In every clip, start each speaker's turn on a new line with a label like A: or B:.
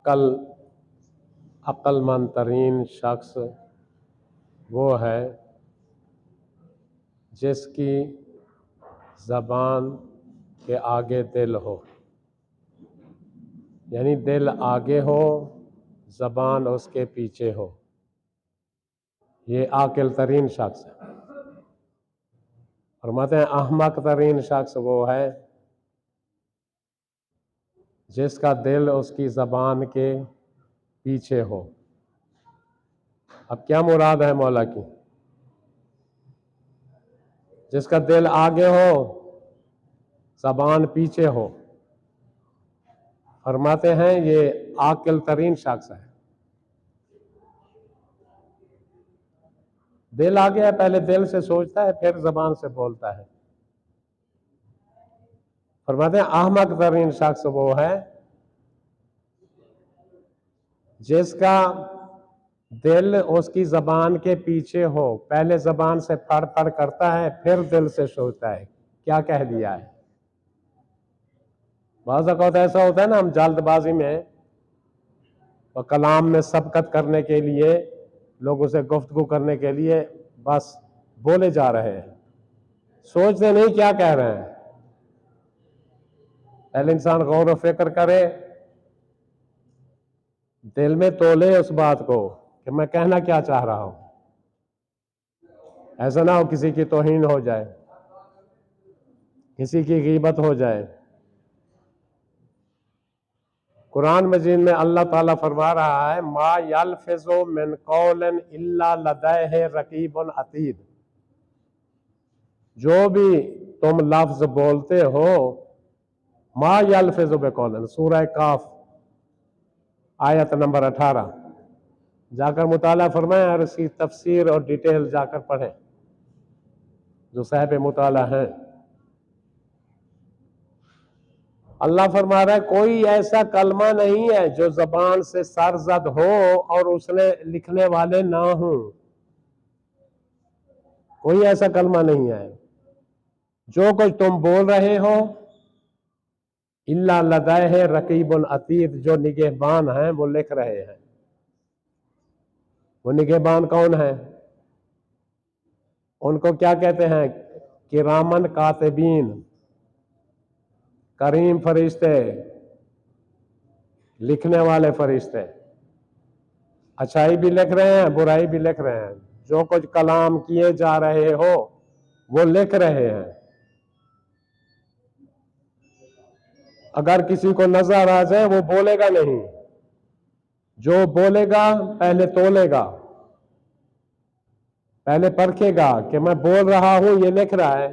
A: कल अक्लमंद तरीन शख्स वो है जिसकी ज़बान के आगे दिल हो, यानी दिल आगे हो, ज़बान उसके पीछे हो। ये आकिल तरीन शख्स है। फरमाते हैं अहमक तरीन शख्स वो है जिसका दिल उसकी ज़बान के पीछे हो। अब क्या मुराद है मौला की? जिसका दिल आगे हो, ज़बान पीछे हो। फरमाते हैं ये आकिल तरीन शख्स है। दिल आगे है, पहले दिल से सोचता है फिर ज़बान से बोलता है। फरमाते हैं अहमक तरीन शख्स वो है जिसका दिल उसकी ज़बान के पीछे हो, पहले ज़बान से फड़ फड़ करता है फिर दिल से सोचता है क्या कह दिया है। बाज़ औक़ात ऐसा होता है ना, हम जल्दबाजी में और कलाम में सबकत करने के लिए, लोगों से गुफ्तगू करने के लिए बस बोले जा रहे हैं, सोचते नहीं क्या कह रहे हैं। पहले इंसान गौर व फिक्र करे, दिल में तोले उस बात को कि मैं कहना क्या चाह रहा हूं। ऐसा ना हो किसी की तौहीन हो जाए, किसी की गीबत हो जाए। कुरान मजीद में अल्लाह ताला फरमा रहा है मा यल्फिज़ु मिन कौलिन इल्ला लदैहि रकीबुन अतीद। जो भी तुम लफ्ज बोलते हो, मा यल्फिज़ु बिकौलिन, सूरह काफ आयत नंबर 18 जाकर मुताला फरमाएं और इसकी तफसीर और डिटेल जाकर पढ़ें जो साहिब मुताला हैं। अल्लाह फरमा रहा है कोई ऐसा कलमा नहीं है जो जबान से सरजद हो और उसने लिखने वाले ना हो। कोई ऐसा कलमा नहीं है। जो कुछ तुम बोल रहे हो, इल्ला लदैहि रकीबुन अतीद, जो निगहबान हैं वो लिख रहे हैं। वो निगहबान कौन है? उनको क्या कहते हैं? किरामन कातिबीन, करीम फरिश्ते, लिखने वाले फरिश्ते। अच्छाई भी लिख रहे हैं, बुराई भी लिख रहे हैं। जो कुछ कलाम किए जा रहे हो वो लिख रहे हैं। अगर किसी को नजर आ जाए वो बोलेगा नहीं, जो बोलेगा पहले तोलेगा, पहले परखेगा कि मैं बोल रहा हूं ये लिख रहा है।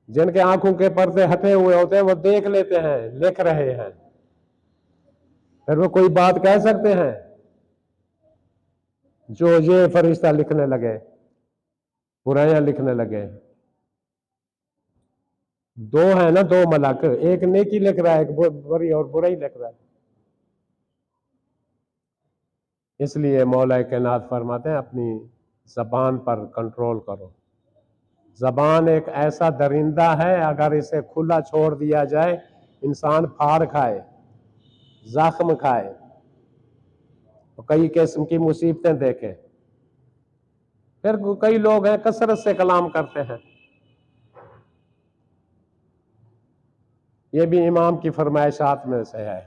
A: जिनके आंखों के पर्दे हटे हुए होते हैं वो देख लेते हैं लिख रहे हैं, फिर वो कोई बात कह सकते हैं जो ये फरिश्ता लिखने लगे, बुराइयां लिखने लगे। दो है ना, दो मलक, एक नेकी लिख रहा है, एक बुरी और बुराई लिख रहा है। इसलिए मौला कायनात फरमाते हैं अपनी जबान पर कंट्रोल करो। जबान एक ऐसा दरिंदा है, अगर इसे खुला छोड़ दिया जाए इंसान फाड़ खाए, जख्म खाए, तो कई किस्म की मुसीबतें देखे। फिर कई लोग हैं कसरत से कलाम करते हैं। ये भी इमाम की फरमाइशात में से है।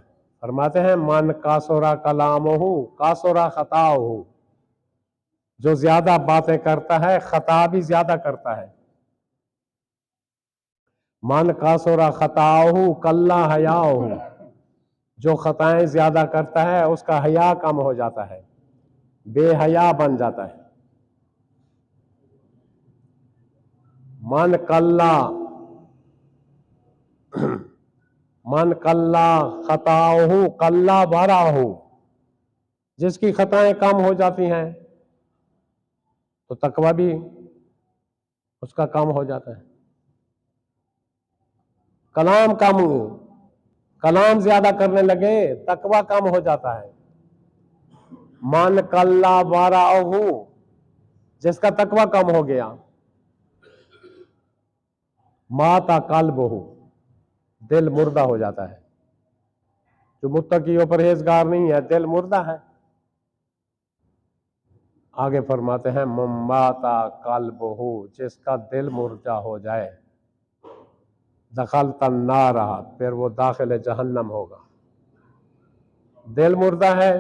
A: फरमाते हैं मन कासोरा कलामहू कासोरा खताहू, जो ज्यादा बातें करता है खता भी ज्यादा करता है। मन कासोरा खताहू कल्ला हयाहू, जो खताएं ज्यादा करता है उसका हया कम हो जाता है, बेहया बन जाता है। मन कल्ला मन कल्ला खताहू कल्ला बराहू, जिसकी खताएं कम हो जाती हैं तो तकवा भी उसका कम हो जाता है। कलाम कम, कलाम ज्यादा करने लगे तकवा कम हो जाता है। मन कल्ला बराहू, जिसका तकवा कम हो गया। माता कल्बहू, दिल मुर्दा हो जाता है। जो मुत्तकी और परहेजगार नहीं है, दिल मुर्दा है। आगे फरमाते हैं मुम्माता कल्बहु, जिसका दिल मुर्दा हो जाए, दखल तन्ना रहा, फिर वो दाखिल जहन्नम होगा। दिल मुर्दा है,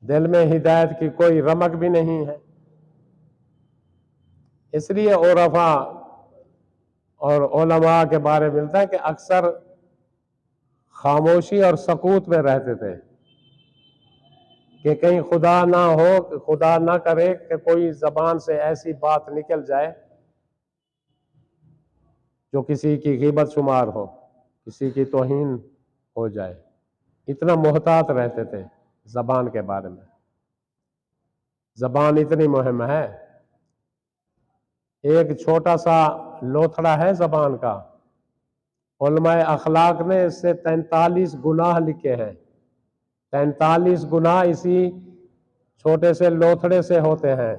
A: दिल में हिदायत की कोई रमक भी नहीं है। इसलिए उरफा और उलमा के बारे में मिलता है कि अक्सर खामोशी और सकूत में रहते थे कि कहीं खुदा ना हो, खुदा ना करे कि कोई जबान से ऐसी बात निकल जाए जो किसी की ग़ीबत शुमार हो, किसी की तौहीन हो जाए। इतना मोहतात रहते थे जबान के बारे में। जबान इतनी मुहिम है, एक छोटा सा लोथड़ा है जबान का, उलमाए अखलाक ने इससे 43 गुनाह लिखे हैं। 43 गुनाह इसी छोटे से लोथड़े से होते हैं।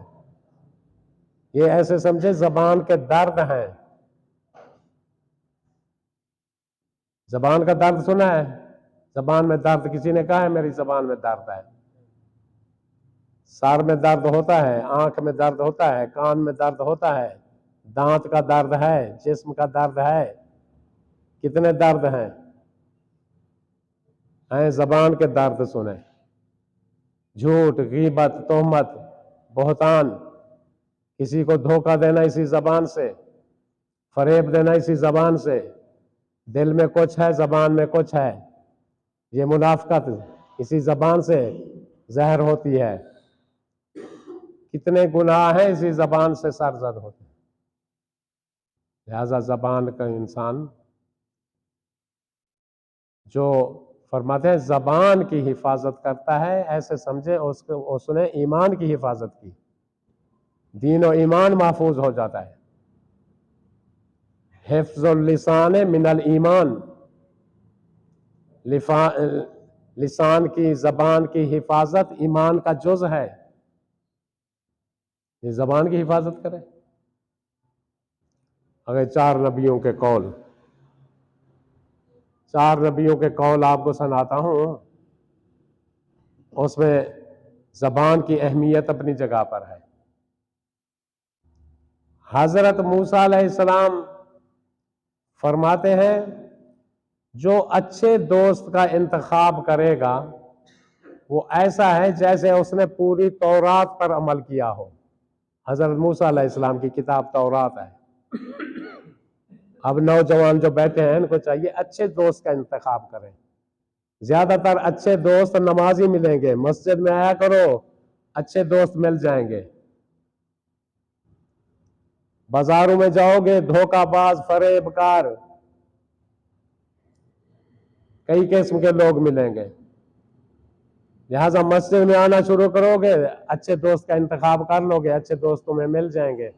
A: ये ऐसे समझे जबान के दर्द हैं। जबान का दर्द सुना है? जबान में दर्द किसी ने कहा है मेरी जबान में दर्द है? सर में दर्द होता है, आंख में दर्द होता है, कान में दर्द होता है, दांत का दर्द है, जिस्म का दर्द है, कितने दर्द हैं? जबान के दर्द सुने। झूठ, गीबत, तोहमत, बहतान, किसी को धोखा देना इसी जबान से, फरेब देना इसी जबान से। दिल में कुछ है, जबान में कुछ है। ये मुनाफिकत इसी जबान से जहर होती है। कितने गुनाह हैं इसी जबान से सरजद होते हैं। लिहाजा जबान का इंसान जो फरमाते हैं जबान की हिफाजत करता है, ऐसे समझे उसने ईमान की हिफाजत की, दीन और ईमान महफूज हो जाता है। हिफ्जुल लिसान मिनल ईमान, लिसान की, जबान की हिफाजत ईमान का जुज है। ये जबान की हिफाजत करे। अगर 4 नबियों के कौल, 4 नबियों के कौल आपको सुनाता हूं, उसमें जबान की अहमियत अपनी जगह पर है। हजरत मूसा अलैहिस्सलाम फरमाते हैं जो अच्छे दोस्त का इंतखाब करेगा वो ऐसा है जैसे उसने पूरी तौरात पर अमल किया हो। हजरत मूसा अलैहिस्सलाम की किताब तौरात है। अब नौजवान जो बैठे हैं इनको चाहिए अच्छे दोस्त का इंतखाब करें। ज्यादातर अच्छे दोस्त नमाजी मिलेंगे, मस्जिद में आया करो, अच्छे दोस्त मिल जाएंगे। बाजारों में जाओगे, धोखाबाज, फरेबकार, कई किस्म के लोग मिलेंगे। लिहाजा मस्जिद में आना शुरू करोगे, अच्छे दोस्त का इंतखाब कर लोगे, अच्छे दोस्त तुम्हें मिल जाएंगे।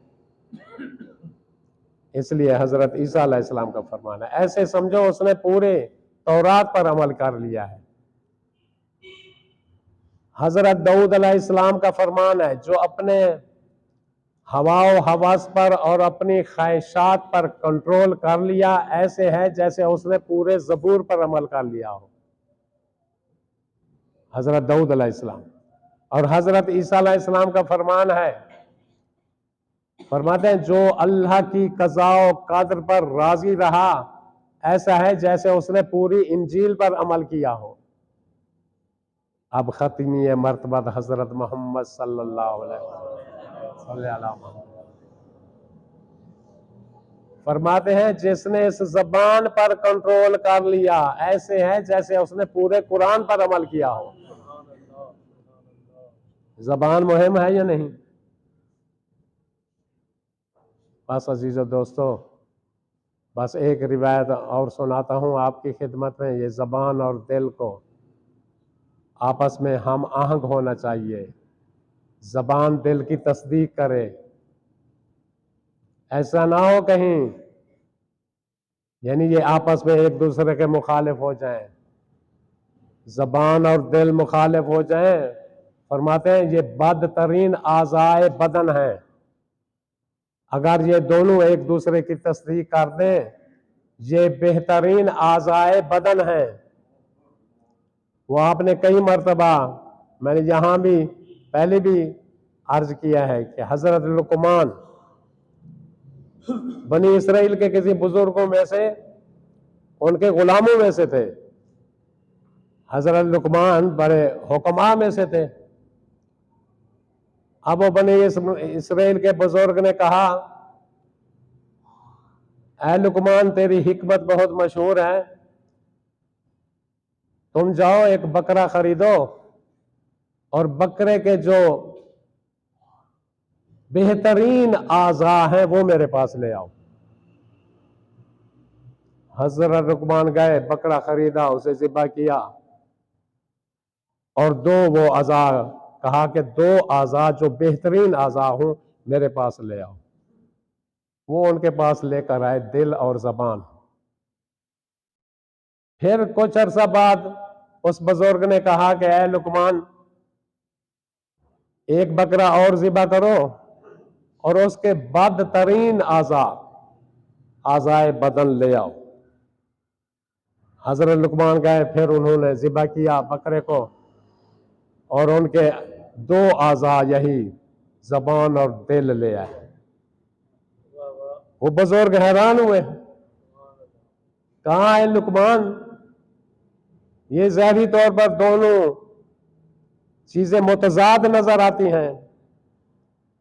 A: इसलिए हजरत ईसा अलैहिस्सलाम का फरमान है, ऐसे समझो उसने पूरे तौरात पर अमल कर लिया है। हजरत दाऊद अलैहिस्सलाम का फरमान है जो अपने हवाओ हवास पर और अपनी ख्वाहिशात पर कंट्रोल कर लिया, ऐसे है जैसे उसने पूरे ज़बूर पर अमल कर लिया हो। हजरत दाऊद अलैहिस्सलाम। और हजरत ईसा अलैहिस्सलाम का फरमान है, फरमाते हैं जो अल्लाह की कज़ा व क़द्र पर राजी रहा, ऐसा है जैसे उसने पूरी इंजील पर अमल किया हो। अब खत्मी मर्तबत हजरत मोहम्मद सल्लल्लाहु अलैहि वसल्लम फरमाते हैं जिसने इस जबान पर कंट्रोल कर लिया, ऐसे है जैसे उसने पूरे कुरान पर अमल किया हो। जबान मुहिम है या नहीं? बस अजीज़ो दोस्तों, बस एक रिवायत और सुनाता हूँ आपकी खिदमत में। ये जबान और दिल को आपस में हम आहंग होना चाहिए। जबान दिल की तस्दीक करे, ऐसा ना हो कहीं यानी ये आपस में एक दूसरे के मुखालिफ हो जाएं, जबान और दिल मुखालिफ हो जाएं। फरमाते हैं ये बदतरीन आज़ाए बदन है, अगर ये दोनों एक दूसरे की तस्दीक कर दें, ये बेहतरीन आज़ाए बदन है। वो आपने कई मर्तबा, मैंने यहाँ भी पहले भी अर्ज किया है कि हजरत लुकमान बनी इसराइल के किसी बुजुर्गों में से, उनके गुलामों में से थे। हजरत लुकमान बड़े हुक्मा में से थे। अब वो बनी इसराइल के बुजुर्ग ने कहा, ऐ लुकमान तेरी हिकमत बहुत मशहूर है, तुम जाओ एक बकरा खरीदो और बकरे के जो बेहतरीन आज़ा है वो मेरे पास ले आओ। हजरत लुकमान गए, बकरा खरीदा, उसे ज़िबा किया और दो वो आज़ा, कहा कि दो आज़ा जो बेहतरीन आज़ा हूं मेरे पास ले आओ। वो उनके पास लेकर आए, दिल और जबान। फिर कुछ अरसा बाद उस बुजुर्ग ने कहा कि ऐ लुकमान, एक बकरा और ज़िबा करो और उसके बदतरीन आज़ाए बदन ले आओ। हजरत लुकमान गए, फिर उन्होंने ज़िबा किया बकरे को और उनके दो आज़ा यही जबान और दिल ले आए। वो बुजुर्ग हैरान हुए, कहा है लुकमान, ये ज़ाहिरी तौर पर दोनों चीजें मुतजाद नजर आती हैं।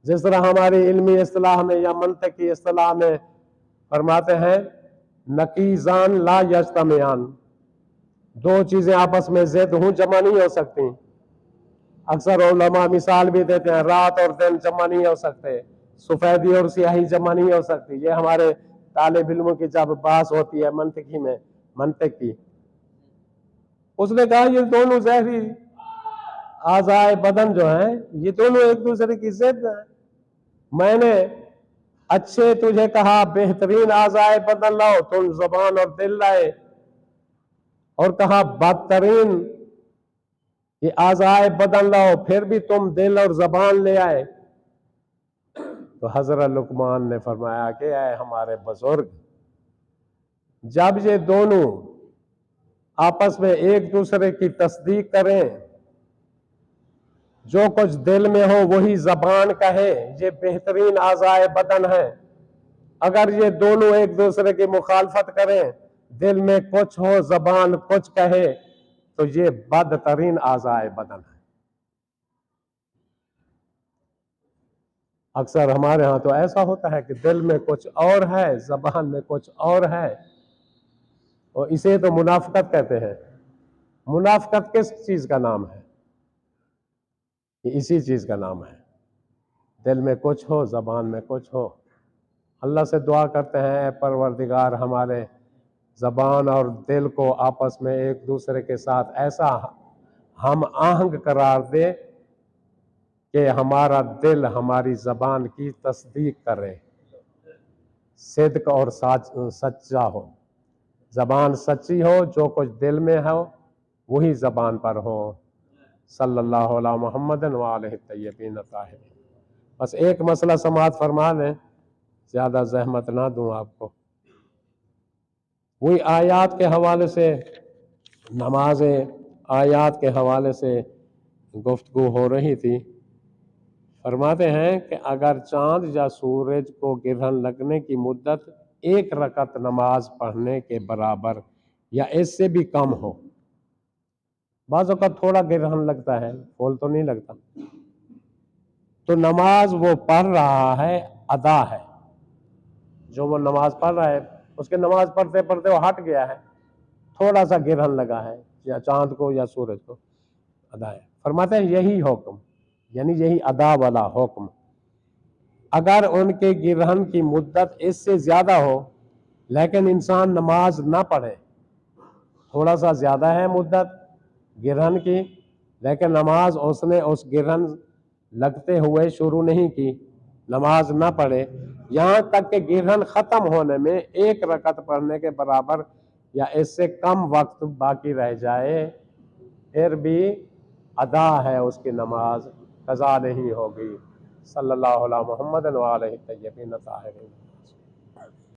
A: जिस तरह हमारी इल्मी इस्तिलाह में या मंतक की इस्तिलाह में फरमाते हैं, नकीजान ला यज्तमियान, दो चीजें आपस में ज़िद हूं जमा नहीं हो सकती। अक्सर उलमा मिसाल भी देते हैं, रात और दिन जमा नहीं हो सकते, सफेदी और स्याही जमा नहीं हो सकती। ये हमारे तालिब इल्मों की जब बात होती है मंतकी में, मंतक की, उसने कहा ये दोनों ज़ाहिरी आज़ाए बदन जो हैं ये दोनों एक दूसरे की जिद है। मैंने अच्छे तुझे कहा बेहतरीन आज़ाए बदन लाओ, तुम जबान और दिल लाए, और कहा बदतरीन ये आज़ाए बदन लाओ, फिर भी तुम दिल और जबान ले आए। तो हजरत लुकमान ने फरमाया कि ऐ हमारे बुजुर्ग, जब ये दोनों आपस में एक दूसरे की तस्दीक करें, जो कुछ दिल में हो वही जबान कहे, ये बेहतरीन आज़ाए बदन है। अगर ये दोनों एक दूसरे की मुखालफत करें, दिल में कुछ हो जबान कुछ कहे, तो ये बदतरीन आज़ाए बदन है। अक्सर हमारे यहाँ तो ऐसा होता है कि दिल में कुछ और है, जबान में कुछ और है, और इसे तो मुनाफकत कहते हैं। मुनाफकत किस चीज का नाम है? इसी चीज का नाम है, दिल में कुछ हो जबान में कुछ हो। अल्लाह से दुआ करते हैं, परवरदिगार हमारे जबान और दिल को आपस में एक दूसरे के साथ ऐसा हम आहंग करार दे कि हमारा दिल हमारी जबान की तस्दीक करे, सिद्क और सच्चा हो, जबान सच्ची हो, जो कुछ दिल में हो वही जबान पर हो। सल्लल्लाहु अलैहि मुहम्मदन व आलिहि तय्यबीन ताहिरीन। बस एक मसला समाअत फरमा लें, ज़्यादा जहमत ना दूं आपको। वही आयात के हवाले से, नमाज आयात के हवाले से गुफ्तगू हो रही थी। फरमाते हैं कि अगर चांद या सूरज को गिरहन लगने की मुद्दत एक रकत नमाज पढ़ने के बराबर या इससे भी कम हो, बाज़ औक़ात थोड़ा गिरहन लगता है, फूल तो नहीं लगता, तो नमाज वो पढ़ रहा है अदा है। जो वो नमाज पढ़ रहा है, उसके नमाज पढ़ते पढ़ते वो हट गया है, थोड़ा सा गिरहन लगा है, या चांद को या सूरज को, अदा है। फरमाते हैं यही हुक्म, यानी यही अदा वाला हुक्म, अगर उनके गिरहन की मुद्दत इससे ज्यादा हो लेकिन इंसान नमाज ना पढ़े, थोड़ा सा ज्यादा है मुद्दत गिरहन की, लेकिन नमाज उसने उस गिरहन लगते हुए शुरू नहीं की, नमाज ना पढ़े, यहाँ तक कि गिरहन खत्म होने में एक रकत पढ़ने के बराबर या इससे कम वक्त बाकी रह जाए, फिर भी अदा है उसकी नमाज, कज़ा नहीं होगी। सल्लल्लाहु अलैहि मुहम्मद व आलिहि तय्यबीन ताहिरीन।